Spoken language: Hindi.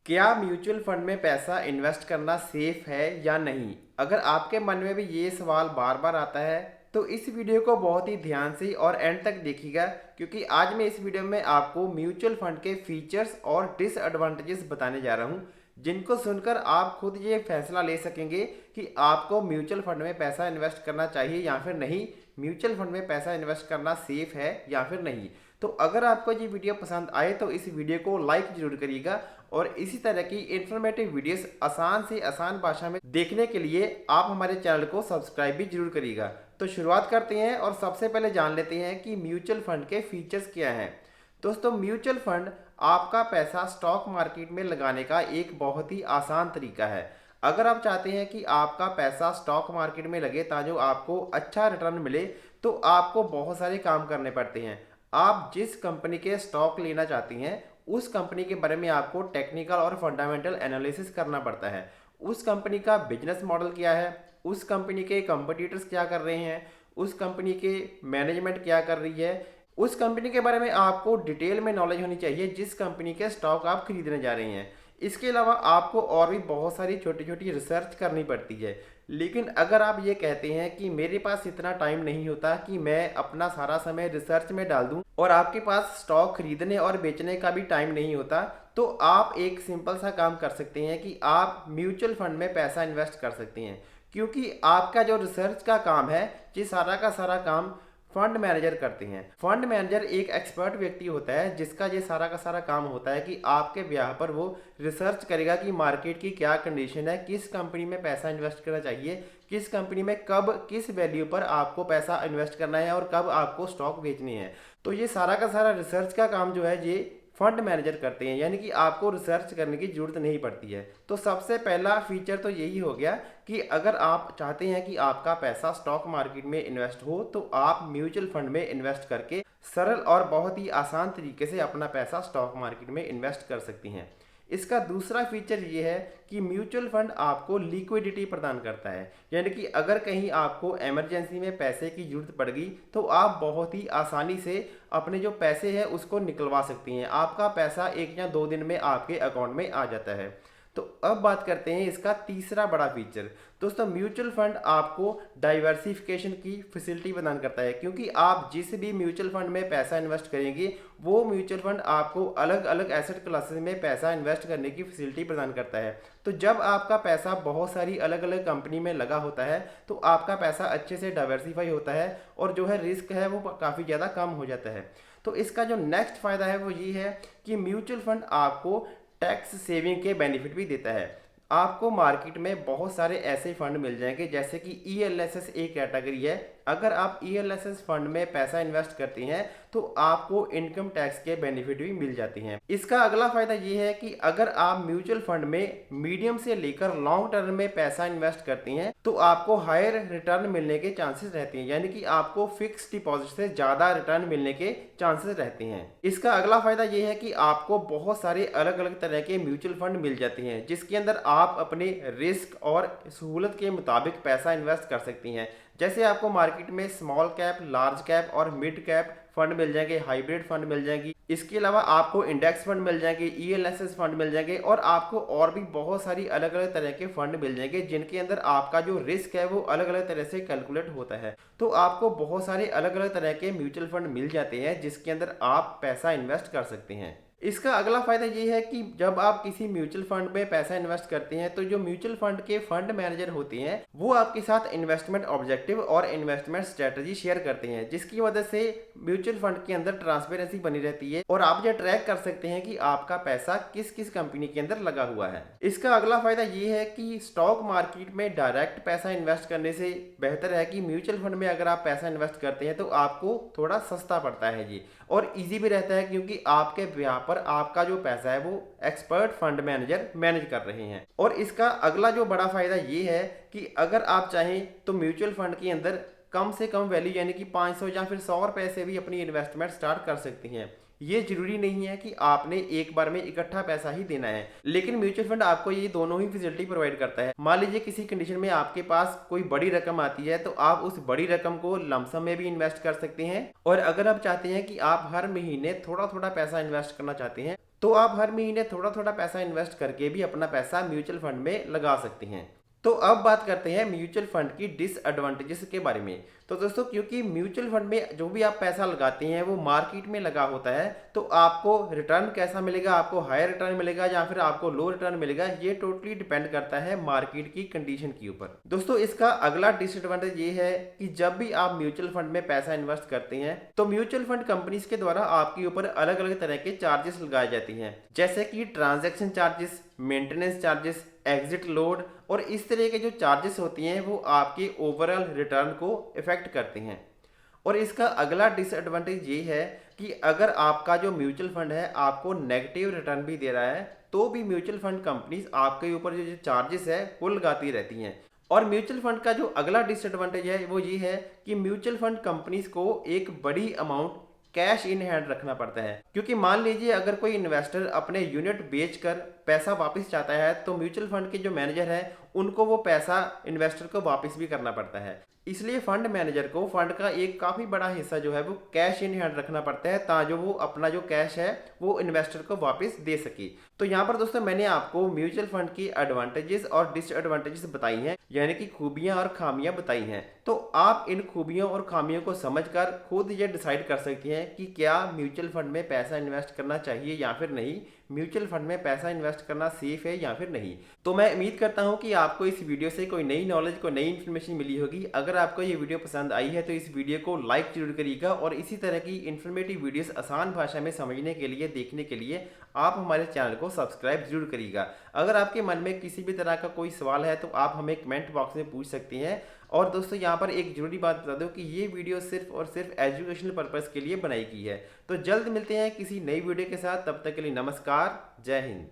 क्या म्यूचुअल फंड में पैसा इन्वेस्ट करना सेफ है या नहीं? अगर आपके मन में भी ये सवाल बार बार आता है तो इस वीडियो को बहुत ही ध्यान से और एंड तक देखिएगा, क्योंकि आज मैं इस वीडियो में आपको म्यूचुअल फंड के फीचर्स और डिसएडवांटेजेस बताने जा रहा हूँ, जिनको सुनकर आप खुद ये फैसला ले सकेंगे कि आपको म्यूचुअल फंड में पैसा इन्वेस्ट करना चाहिए या फिर नहीं, म्यूचुअल फंड में पैसा इन्वेस्ट करना सेफ है या फिर नहीं। तो अगर आपको ये वीडियो पसंद आए तो इस वीडियो को लाइक जरूर करिएगा, और इसी तरह की इंफॉर्मेटिव वीडियोस आसान से आसान भाषा में देखने के लिए आप हमारे चैनल को सब्सक्राइब भी जरूर करिएगा। तो शुरुआत करते हैं और सबसे पहले जान लेते हैं कि म्यूचुअल फंड के फीचर्स क्या हैं। दोस्तों, म्यूचुअल फंड आपका पैसा स्टॉक मार्केट में लगाने का एक बहुत ही आसान तरीका है। अगर आप चाहते हैं कि आपका पैसा स्टॉक मार्केट में लगे ताकि आपको अच्छा रिटर्न मिले, तो आपको बहुत सारे काम करने पड़ते हैं। आप जिस कंपनी के स्टॉक लेना चाहती हैं उस कंपनी के बारे में आपको टेक्निकल और फंडामेंटल एनालिसिस करना पड़ता है। उस कंपनी का बिजनेस मॉडल क्या है, उस कंपनी के कंपटीटर्स क्या कर रहे हैं, उस कंपनी के मैनेजमेंट क्या कर रही है, उस कंपनी के बारे में आपको डिटेल में नॉलेज होनी चाहिए जिस कंपनी के स्टॉक आप खरीदने जा रहे हैं। इसके अलावा आपको और भी बहुत सारी छोटी छोटी रिसर्च करनी पड़ती है। लेकिन अगर आप ये कहते हैं कि मेरे पास इतना टाइम नहीं होता कि मैं अपना सारा समय रिसर्च में डाल दूं, और आपके पास स्टॉक खरीदने और बेचने का भी टाइम नहीं होता, तो आप एक सिंपल सा काम कर सकते हैं कि आप म्यूचुअल फंड में पैसा इन्वेस्ट कर सकते हैं। क्योंकि आपका जो रिसर्च का काम है, ये सारा का सारा काम फंड मैनेजर करते हैं। फंड मैनेजर एक एक्सपर्ट व्यक्ति होता है जिसका ये सारा का सारा काम होता है कि आपके ब्याह पर वो रिसर्च करेगा कि मार्केट की क्या कंडीशन है, किस कंपनी में पैसा इन्वेस्ट करना चाहिए, किस कंपनी में कब किस वैल्यू पर आपको पैसा इन्वेस्ट करना है और कब आपको स्टॉक बेचने हैं। तो ये सारा का सारा रिसर्च का काम जो है ये फंड मैनेजर करते हैं, यानी कि आपको रिसर्च करने की जरूरत नहीं पड़ती है। तो सबसे पहला फीचर तो यही हो गया कि अगर आप चाहते हैं कि आपका पैसा स्टॉक मार्केट में इन्वेस्ट हो तो आप म्यूचुअल फंड में इन्वेस्ट करके सरल और बहुत ही आसान तरीके से अपना पैसा स्टॉक मार्केट में इन्वेस्ट कर सकती हैं। इसका दूसरा फीचर ये है कि म्यूचुअल फंड आपको लिक्विडिटी प्रदान करता है, यानी कि अगर कहीं आपको इमरजेंसी में पैसे की जरूरत पड़ गई तो आप बहुत ही आसानी से अपने जो पैसे हैं उसको निकलवा सकती हैं। आपका पैसा 1 या 2 दिन में आपके अकाउंट में आ जाता है। तो अब बात करते हैं इसका तीसरा बड़ा फीचर। दोस्तों, म्यूचुअल फंड आपको डाइवर्सिफिकेशन की फैसिलिटी प्रदान करता है, क्योंकि आप जिस भी म्यूचुअल फंड में पैसा इन्वेस्ट करेंगे वो म्यूचुअल फंड आपको अलग अलग एसेट क्लासेस में पैसा इन्वेस्ट करने की फैसिलिटी प्रदान करता है। तो जब आपका पैसा बहुत सारी अलग अलग कंपनी में लगा होता है तो आपका पैसा अच्छे से डाइवर्सिफाई होता है और जो है रिस्क है वो काफ़ी ज़्यादा कम हो जाता है। तो इसका जो नेक्स्ट फ़ायदा है वो ये है कि म्यूचुअल फंड आपको टैक्स सेविंग के बेनिफिट भी देता है। आपको मार्केट में बहुत सारे ऐसे फंड मिल जाएंगे जैसे कि ईएलएसएस एक कैटेगरी है। अगर आप ईएलएसएस फंड में पैसा इन्वेस्ट करते हैं तो आपको इनकम टैक्स के बेनिफिट भी मिल जाते हैं। इसका अगला फायदा ये है कि अगर आप म्यूचुअल फंड में मीडियम से लेकर लॉन्ग टर्म में पैसा इन्वेस्ट करते हैं तो आपको हायर रिटर्न मिलने के चांसेस रहते हैं, यानी कि आपको फिक्स डिपॉजिट से ज्यादा रिटर्न मिलने के चांसेस रहते हैं। इसका अगला फायदा ये है कि आपको बहुत सारे अलग अलग तरह के म्यूचुअल फंड मिल जाते हैं जिसके अंदर आप अपने रिस्क और सहूलत के मुताबिक पैसा इन्वेस्ट कर सकती हैं। जैसे आपको मार्केट में स्मॉल कैप, लार्ज कैप और मिड कैप फंड मिल जाएंगे, हाइब्रिड फंड मिल जाएंगी, इसके अलावा आपको इंडेक्स फंड मिल जाएंगे, ईएलएसएस फंड मिल जाएंगे, और आपको और भी बहुत सारी अलग अलग तरह के फंड मिल जाएंगे जिनके अंदर आपका जो रिस्क है वो अलग अलग तरह से कैलकुलेट होता है। तो आपको बहुत सारे अलग अलग तरह के म्यूचुअल फंड मिल जाते हैं जिसके अंदर आप पैसा इन्वेस्ट कर सकते हैं। इसका अगला फायदा ये है कि जब आप किसी म्यूचुअल फंड में पैसा इन्वेस्ट करते हैं तो जो म्यूचुअल फंड के फंड मैनेजर होते हैं वो आपके साथ इन्वेस्टमेंट ऑब्जेक्टिव और इन्वेस्टमेंट स्ट्रेटजी शेयर करते हैं, जिसकी वजह से म्यूचुअल फंड के अंदर ट्रांसपेरेंसी बनी रहती है और आप ये ट्रैक कर सकते हैं कि आपका पैसा किस किस कंपनी के अंदर लगा हुआ है। इसका अगला फायदा ये है कि स्टॉक मार्केट में डायरेक्ट पैसा इन्वेस्ट करने से बेहतर है कि म्यूचुअल फंड में अगर आप पैसा इन्वेस्ट करते हैं तो आपको थोड़ा सस्ता पड़ता है जी, और इजी भी रहता है क्योंकि आपके ब्याह पर आपका जो पैसा है वो एक्सपर्ट फंड मैनेजर मैनेज कर रहे हैं। और इसका अगला जो बड़ा फायदा ये है कि अगर आप चाहें तो म्यूचुअल फंड के अंदर कम से कम वैल्यू यानी कि 500 या फिर 100 रुपए से भी अपनी इन्वेस्टमेंट स्टार्ट कर सकती हैं। ये जरूरी नहीं है कि आपने एक बार में इकट्ठा पैसा ही देना है, लेकिन म्यूचुअल फंड आपको ये दोनों ही फैसिलिटी प्रोवाइड करता है। मान लीजिए किसी कंडीशन में आपके पास कोई बड़ी रकम आती है तो आप उस बड़ी रकम को लमसम में भी इन्वेस्ट कर सकते हैं, और अगर आप चाहते हैं कि आप हर महीने थोड़ा थोड़ा पैसा इन्वेस्ट करना चाहते हैं तो आप हर महीने थोड़ा थोड़ा पैसा इन्वेस्ट करके भी अपना पैसा म्यूचुअल फंड में लगा सकते हैं। तो अब बात करते हैं म्यूचुअल फंड की डिसएडवांटेजेस के बारे में। तो दोस्तों, क्योंकि म्यूचुअल फंड में जो भी आप पैसा लगाते हैं वो मार्केट में लगा होता है, तो आपको रिटर्न कैसा मिलेगा, आपको हाई रिटर्न मिलेगा या फिर आपको लो रिटर्न मिलेगा, ये टोटली डिपेंड करता है मार्केट की कंडीशन के ऊपर। दोस्तों, इसका अगला डिसएडवांटेज ये है कि जब भी आप म्यूचुअल फंड में पैसा इन्वेस्ट करते हैं तो म्यूचुअल फंड कंपनीज के द्वारा आपके ऊपर अलग अलग तरह के चार्जेस लगाए जाते हैं, जैसे कि transaction charges, maintenance charges, exit load, और इस तरह के जो चार्जेस होती हैं वो आपके ओवरऑल रिटर्न को इफेक्ट करते हैं। और इसका अगला डिसएडवांटेज ये है कि अगर आपका जो म्यूचुअल फंड है आपको नेगेटिव रिटर्न भी दे रहा है तो भी म्यूचुअल फंड कंपनीज आपके ऊपर जो चार्जेस है वो लगाती रहती हैं। और म्यूचुअल फंड का जो अगला डिसएडवांटेज है वो ये है कि म्यूचुअल फंड कंपनीज को एक बड़ी अमाउंट कैश इन हैंड रखना पड़ता है, क्योंकि मान लीजिए अगर कोई इन्वेस्टर अपने यूनिट बेचकर पैसा वापस चाहता है तो म्यूचुअल फंड के जो मैनेजर है उनको वो पैसा इन्वेस्टर को वापस भी करना पड़ता है। इसलिए फंड मैनेजर को फंड का एक काफ़ी बड़ा हिस्सा जो है वो कैश इन हैंड रखना पड़ता है ताकि वो अपना जो कैश है वो इन्वेस्टर को वापस दे सके। तो यहाँ पर दोस्तों मैंने आपको म्यूचुअल फंड की एडवांटेजेस और डिसएडवांटेजेस बताई हैं, यानी कि खूबियाँ और खामियाँ बताई हैं। तो आप इन खूबियों और खामियों को समझकर खुद ये डिसाइड कर सकती हैं कि क्या म्यूचुअल फंड में पैसा इन्वेस्ट करना चाहिए या फिर नहीं, म्यूचुअल फंड में पैसा इन्वेस्ट करना सेफ है या फिर नहीं। तो मैं उम्मीद करता हूं कि आपको इस वीडियो से कोई नई नॉलेज, कोई नई इन्फॉर्मेशन मिली होगी। अगर आपको ये वीडियो पसंद आई है तो इस वीडियो को लाइक जरूर करिएगा, और इसी तरह की इन्फॉर्मेटिव वीडियोस आसान भाषा में समझने के लिए, देखने के लिए आप हमारे चैनल को सब्सक्राइब जरूर करिएगा। अगर आपके मन में किसी भी तरह का कोई सवाल है तो आप हमें कमेंट बॉक्स में पूछ सकते हैं। और दोस्तों, यहाँ पर एक जरूरी बात बता दूं कि ये वीडियो सिर्फ और सिर्फ एजुकेशनल पर्पस के लिए बनाई गई है। तो जल्द मिलते हैं किसी नई वीडियो के साथ, तब तक के लिए नमस्कार, जय हिंद।